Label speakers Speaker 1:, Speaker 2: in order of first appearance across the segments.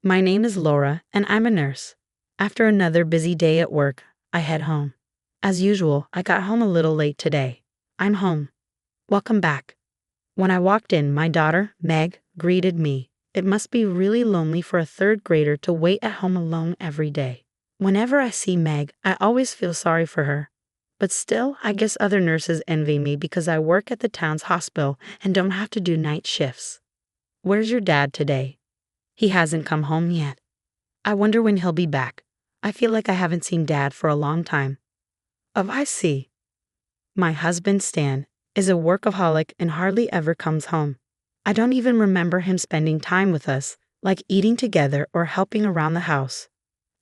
Speaker 1: My name is Laura, and I'm a nurse. After another busy day at work, I head home. As usual, I got home a little late today. I'm home. Welcome back. When I walked in, my daughter, Meg, greeted me. It must be really lonely for a third grader to wait at home alone every day. Whenever I see Meg, I always feel sorry for her. But still, I guess other nurses envy me because I work at the town's hospital and don't have to do night shifts. Where's your dad today? He hasn't come home yet. I wonder when he'll be back. I feel like I haven't seen Dad for a long time. Oh, I see. My husband, Stan, is a workaholic and hardly ever comes home. I don't even remember him spending time with us, like eating together or helping around the house.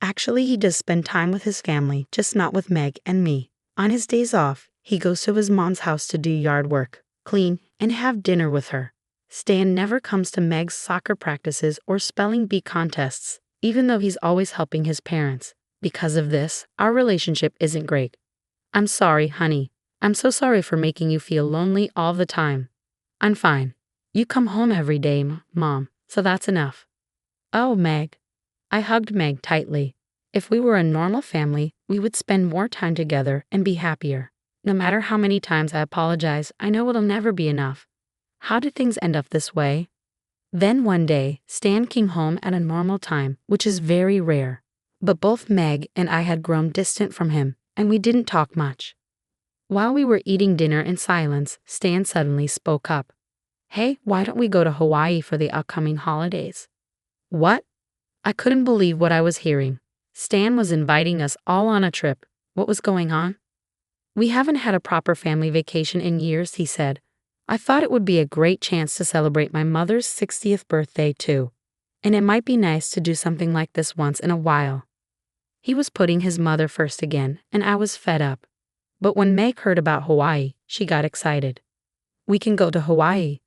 Speaker 1: Actually, he does spend time with his family, just not with Meg and me. On his days off, he goes to his mom's house to do yard work, clean, and have dinner with her. Stan never comes to Meg's soccer practices or spelling bee contests, even though he's always helping his parents. Because of this, our relationship isn't great. I'm sorry, honey. I'm so sorry for making you feel lonely all the time. I'm fine. You come home every day, Mom, so that's enough. Oh, Meg. I hugged Meg tightly. If we were a normal family, we would spend more time together and be happier. No matter how many times I apologize, I know it'll never be enough. How did things end up this way? Then one day, Stan came home at a normal time, which is very rare. But both Meg and I had grown distant from him, and we didn't talk much. While we were eating dinner in silence, Stan suddenly spoke up. Hey, why don't we go to Hawaii for the upcoming holidays? What? I couldn't believe what I was hearing. Stan was inviting us all on a trip. What was going on? We haven't had a proper family vacation in years, he said. I thought it would be a great chance to celebrate my mother's 60th birthday too. And it might be nice to do something like this once in a while. He was putting his mother first again, and I was fed up. But when Meg heard about Hawaii, she got excited. We can go to Hawaii.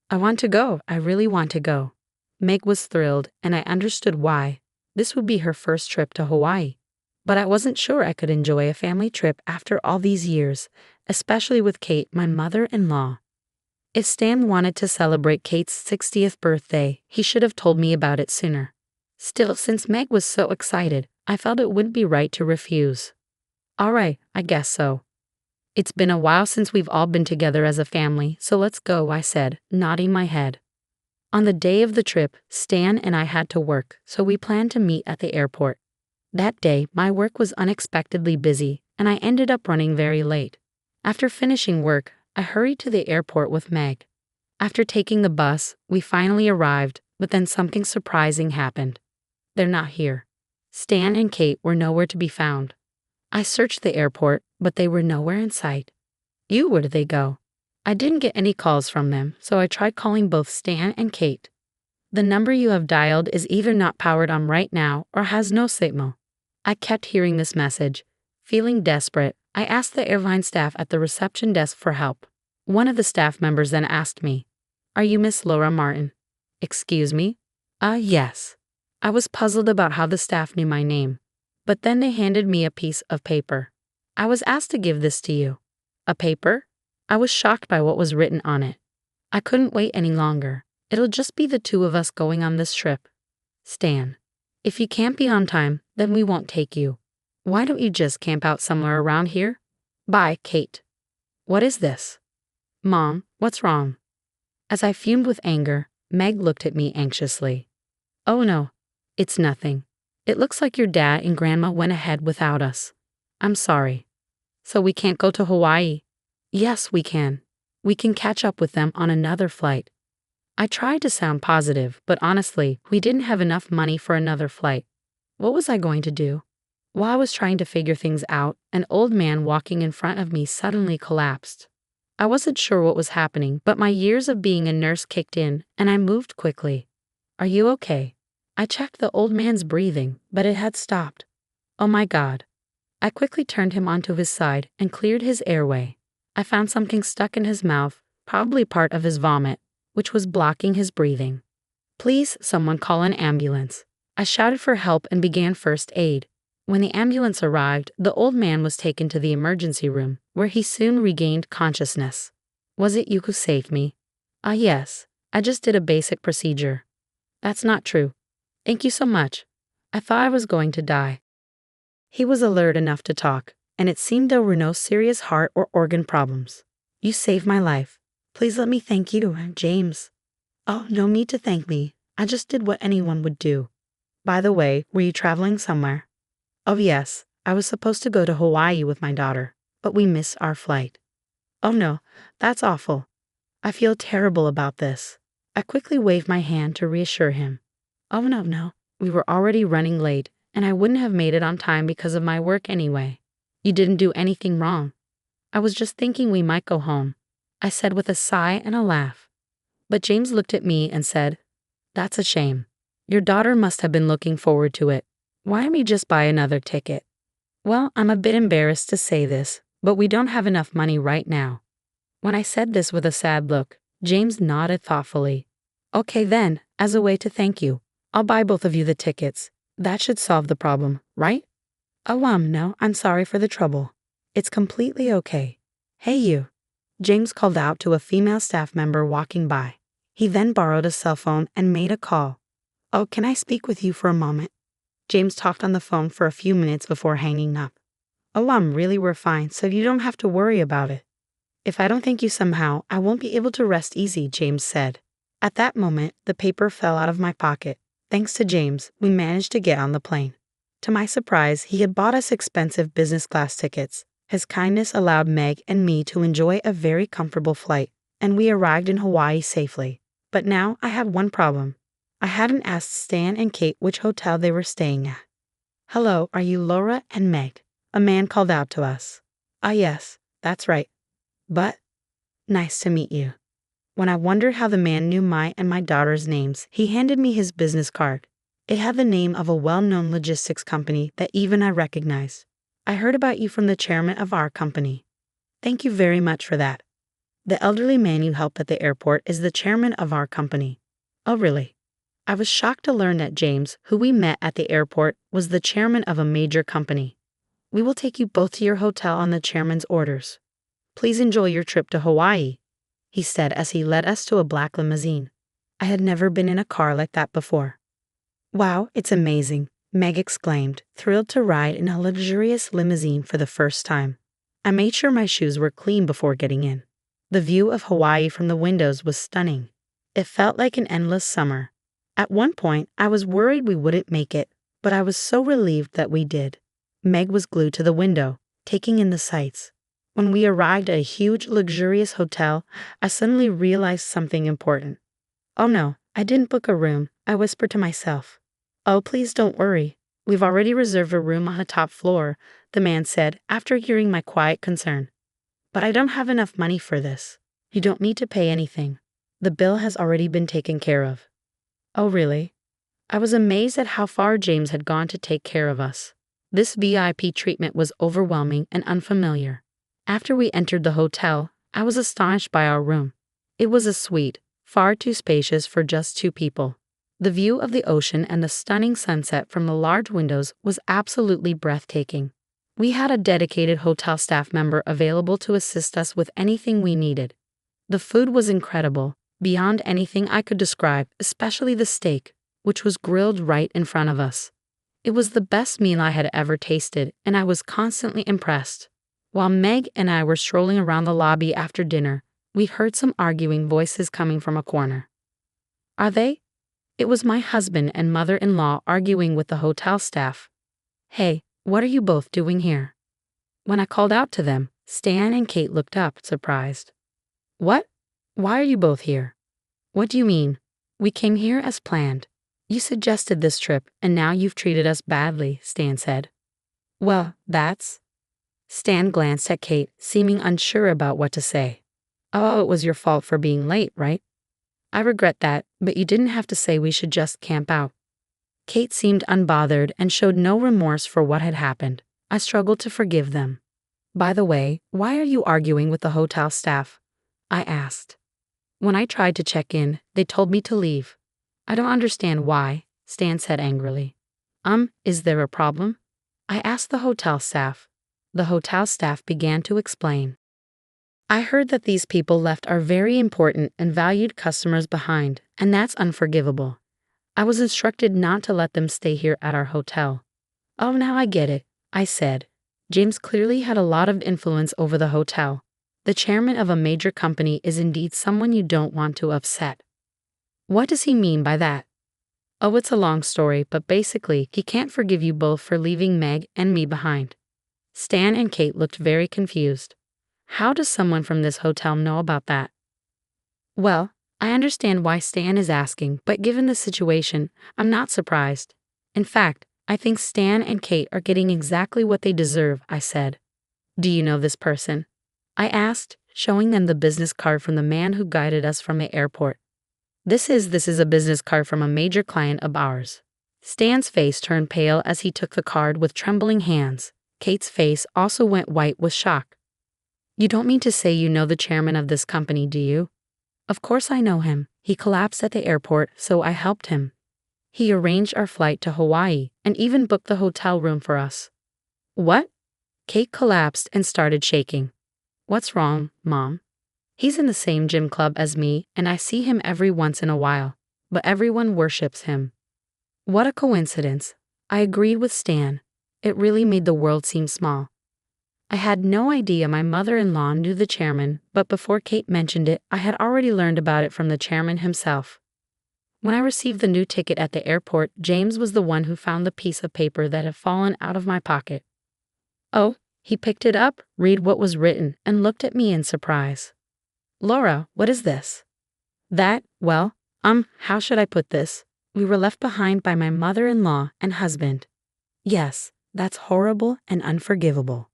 Speaker 1: I want to go. I really want to go. Meg was thrilled, and I understood why. This would be her first trip to Hawaii. But I wasn't sure I could enjoy a family trip after all these years, especially with Kate, my mother-in-law. If Stan wanted to celebrate Kate's 60th birthday, he should have told me about it sooner. Still, since Meg was so excited, I felt it wouldn't be right to refuse. All right, I guess so. It's been a while since we've all been together as a family, so let's go, I said, nodding my head. On the day of the trip, Stan and I had to work, so we planned to meet at the airport. That day, my work was unexpectedly busy, and I ended up running very late. After finishing work, I hurried to the airport with Meg. After taking the bus, we finally arrived, but then something surprising happened. They're not here. Stan and Kate were nowhere to be found. I searched the airport, but they were nowhere in sight. Where did they go? I didn't get any calls from them, so I tried calling both Stan and Kate. The number you have dialed is either not powered on right now or has no signal. I kept hearing this message. Feeling desperate, I asked the airline staff at the reception desk for help. One of the staff members then asked me, "Are you Miss Laura Martin?" Excuse me? Yes. I was puzzled about how the staff knew my name. But then they handed me a piece of paper. I was asked to give this to you. A paper? I was shocked by what was written on it. I couldn't wait any longer. It'll just be the two of us going on this trip. Stan, if you can't be on time, then we won't take you. Why don't you just camp out somewhere around here? Bye, Kate. What is this? Mom, what's wrong? As I fumed with anger, Meg looked at me anxiously. Oh no, it's nothing. It looks like your dad and Grandma went ahead without us. I'm sorry. So we can't go to Hawaii? Yes, we can. We can catch up with them on another flight. I tried to sound positive, but honestly, we didn't have enough money for another flight. What was I going to do? While I was trying to figure things out, an old man walking in front of me suddenly collapsed. I wasn't sure what was happening, but my years of being a nurse kicked in, and I moved quickly. Are you okay? I checked the old man's breathing, but it had stopped. Oh my God. I quickly turned him onto his side and cleared his airway. I found something stuck in his mouth, probably part of his vomit, which was blocking his breathing. Please, someone call an ambulance. I shouted for help and began first aid. When the ambulance arrived, the old man was taken to the emergency room, where he soon regained consciousness. Was it you who saved me? Yes. I just did a basic procedure. That's not true. Thank you so much. I thought I was going to die. He was alert enough to talk, and it seemed there were no serious heart or organ problems. You saved my life. Please let me thank you, James. Oh, no need to thank me. I just did what anyone would do. By the way, were you traveling somewhere? Oh, yes. I was supposed to go to Hawaii with my daughter, but we missed our flight. Oh no, that's awful. I feel terrible about this. I quickly waved my hand to reassure him. Oh no. We were already running late, and I wouldn't have made it on time because of my work anyway. You didn't do anything wrong. I was just thinking we might go home, I said with a sigh and a laugh. But James looked at me and said, That's a shame. Your daughter must have been looking forward to it. Why don't we just buy another ticket? Well, I'm a bit embarrassed to say this, but we don't have enough money right now. When I said this with a sad look, James nodded thoughtfully. Okay then, as a way to thank you, I'll buy both of you the tickets. That should solve the problem, right? Oh, no, I'm sorry for the trouble. It's completely okay. Hey, you. James called out to a female staff member walking by. He then borrowed a cell phone and made a call. Oh, can I speak with you for a moment? James talked on the phone for a few minutes before hanging up. Oh, really, we're fine, so you don't have to worry about it. If I don't thank you somehow, I won't be able to rest easy, James said. At that moment, the paper fell out of my pocket. Thanks to James, we managed to get on the plane. To my surprise, he had bought us expensive business class tickets. His kindness allowed Meg and me to enjoy a very comfortable flight, and we arrived in Hawaii safely. But now I have one problem. I hadn't asked Stan and Kate which hotel they were staying at. Hello, are you Laura and Meg? A man called out to us. Ah, yes, that's right. But, nice to meet you. When I wondered how the man knew my and my daughter's names, he handed me his business card. It had the name of a well-known logistics company that even I recognized. I heard about you from the chairman of our company. Thank you very much for that. The elderly man you helped at the airport is the chairman of our company. Oh, really? I was shocked to learn that James, who we met at the airport, was the chairman of a major company. We will take you both to your hotel on the chairman's orders. Please enjoy your trip to Hawaii, he said as he led us to a black limousine. I had never been in a car like that before. Wow, it's amazing, Meg exclaimed, thrilled to ride in a luxurious limousine for the first time. I made sure my shoes were clean before getting in. The view of Hawaii from the windows was stunning. It felt like an endless summer. At one point, I was worried we wouldn't make it, but I was so relieved that we did. Meg was glued to the window, taking in the sights. When we arrived at a huge, luxurious hotel, I suddenly realized something important. Oh no, I didn't book a room, I whispered to myself. Oh, please don't worry. We've already reserved a room on the top floor, the man said after hearing my quiet concern. But I don't have enough money for this. You don't need to pay anything. The bill has already been taken care of. Oh, really? I was amazed at how far James had gone to take care of us. This VIP treatment was overwhelming and unfamiliar. After we entered the hotel, I was astonished by our room. It was a suite, far too spacious for just two people. The view of the ocean and the stunning sunset from the large windows was absolutely breathtaking. We had a dedicated hotel staff member available to assist us with anything we needed. The food was incredible, beyond anything I could describe, especially the steak, which was grilled right in front of us. It was the best meal I had ever tasted, and I was constantly impressed. While Meg and I were strolling around the lobby after dinner, we heard some arguing voices coming from a corner. Are they? It was my husband and mother-in-law arguing with the hotel staff. Hey, what are you both doing here? When I called out to them, Stan and Kate looked up, surprised. What? Why are you both here? What do you mean? We came here as planned. You suggested this trip, and now you've treated us badly, Stan said. Well, that's... Stan glanced at Kate, seeming unsure about what to say. Oh, it was your fault for being late, right? I regret that, but you didn't have to say we should just camp out. Kate seemed unbothered and showed no remorse for what had happened. I struggled to forgive them. By the way, why are you arguing with the hotel staff? I asked. When I tried to check in, they told me to leave. I don't understand why, Stan said angrily. Is there a problem? I asked the hotel staff. The hotel staff began to explain. I heard that these people left our very important and valued customers behind, and that's unforgivable. I was instructed not to let them stay here at our hotel. Oh, now I get it, I said. James clearly had a lot of influence over the hotel. The chairman of a major company is indeed someone you don't want to upset. What does he mean by that? Oh, it's a long story, but basically, he can't forgive you both for leaving Meg and me behind. Stan and Kate looked very confused. How does someone from this hotel know about that? Well, I understand why Stan is asking, but given the situation, I'm not surprised. In fact, I think Stan and Kate are getting exactly what they deserve, I said. Do you know this person? I asked, showing them the business card from the man who guided us from the airport. This is a business card from a major client of ours. Stan's face turned pale as he took the card with trembling hands. Kate's face also went white with shock. You don't mean to say you know the chairman of this company, do you? Of course I know him. He collapsed at the airport, so I helped him. He arranged our flight to Hawaii and even booked the hotel room for us. What? Kate collapsed and started shaking. What's wrong, Mom? He's in the same gym club as me, and I see him every once in a while, but everyone worships him. What a coincidence. I agreed with Stan. It really made the world seem small. I had no idea my mother-in-law knew the chairman, but before Kate mentioned it, I had already learned about it from the chairman himself. When I received the new ticket at the airport, James was the one who found the piece of paper that had fallen out of my pocket. Oh, he picked it up, read what was written, and looked at me in surprise. Laura, what is this? Well, how should I put this? We were left behind by my mother-in-law and husband. Yes, that's horrible and unforgivable.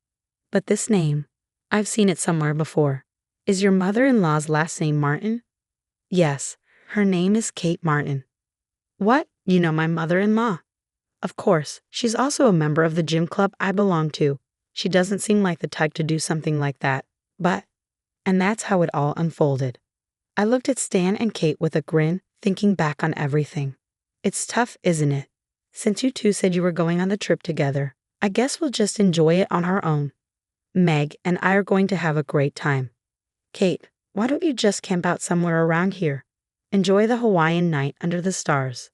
Speaker 1: But this name, I've seen it somewhere before. Is your mother-in-law's last name Martin? Yes, her name is Kate Martin. What? You know my mother-in-law? Of course, she's also a member of the gym club I belong to. She doesn't seem like the type to do something like that, but... And that's how it all unfolded. I looked at Stan and Kate with a grin, thinking back on everything. It's tough, isn't it? Since you two said you were going on the trip together, I guess we'll just enjoy it on our own. Meg and I are going to have a great time. Kate, why don't you just camp out somewhere around here? Enjoy the Hawaiian night under the stars.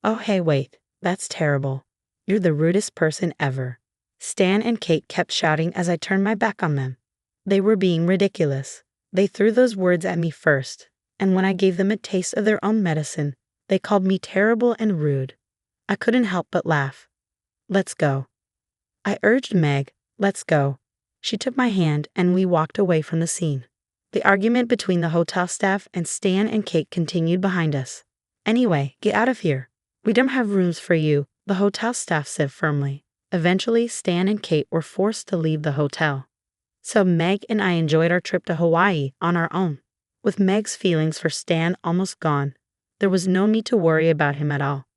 Speaker 1: Oh, hey, wait, that's terrible. You're the rudest person ever. Stan and Kate kept shouting as I turned my back on them. They were being ridiculous. They threw those words at me first, and when I gave them a taste of their own medicine, they called me terrible and rude. I couldn't help but laugh. Let's go. I urged Meg, let's go. She took my hand and we walked away from the scene. The argument between the hotel staff and Stan and Kate continued behind us. Anyway, get out of here. We don't have rooms for you, the hotel staff said firmly. Eventually, Stan and Kate were forced to leave the hotel. So Meg and I enjoyed our trip to Hawaii on our own. With Meg's feelings for Stan almost gone, there was no need to worry about him at all.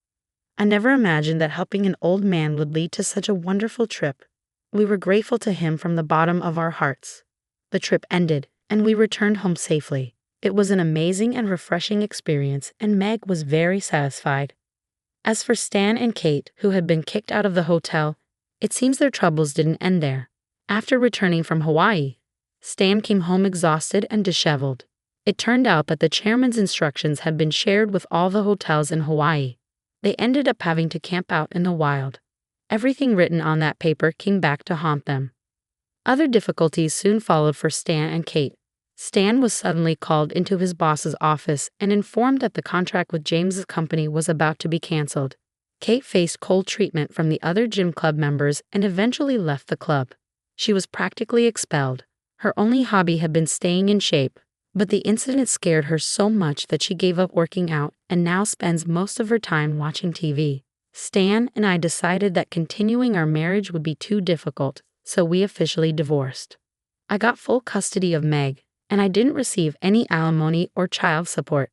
Speaker 1: I never imagined that helping an old man would lead to such a wonderful trip. We were grateful to him from the bottom of our hearts. The trip ended, and we returned home safely. It was an amazing and refreshing experience, and Meg was very satisfied. As for Stan and Kate, who had been kicked out of the hotel, it seems their troubles didn't end there. After returning from Hawaii, Stan came home exhausted and disheveled. It turned out that the chairman's instructions had been shared with all the hotels in Hawaii. They ended up having to camp out in the wild. Everything written on that paper came back to haunt them. Other difficulties soon followed for Stan and Kate. Stan was suddenly called into his boss's office and informed that the contract with James's company was about to be canceled. Kate faced cold treatment from the other gym club members and eventually left the club. She was practically expelled. Her only hobby had been staying in shape, but the incident scared her so much that she gave up working out and now spends most of her time watching TV. Stan and I decided that continuing our marriage would be too difficult, so we officially divorced. I got full custody of Meg, and I didn't receive any alimony or child support.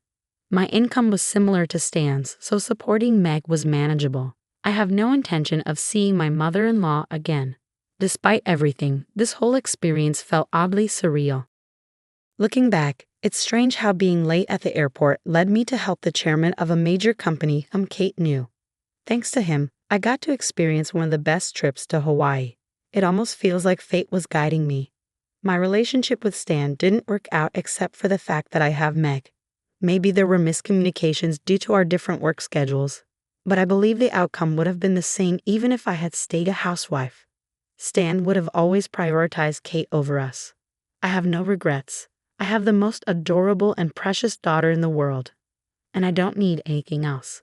Speaker 1: My income was similar to Stan's, so supporting Meg was manageable. I have no intention of seeing my mother-in-law again. Despite everything, this whole experience felt oddly surreal. Looking back, it's strange how being late at the airport led me to help the chairman of a major company whom Kate knew. Thanks to him, I got to experience one of the best trips to Hawaii. It almost feels like fate was guiding me. My relationship with Stan didn't work out except for the fact that I have Meg. Maybe there were miscommunications due to our different work schedules, but I believe the outcome would have been the same even if I had stayed a housewife. Stan would have always prioritized Kate over us. I have no regrets. I have the most adorable and precious daughter in the world, and I don't need anything else.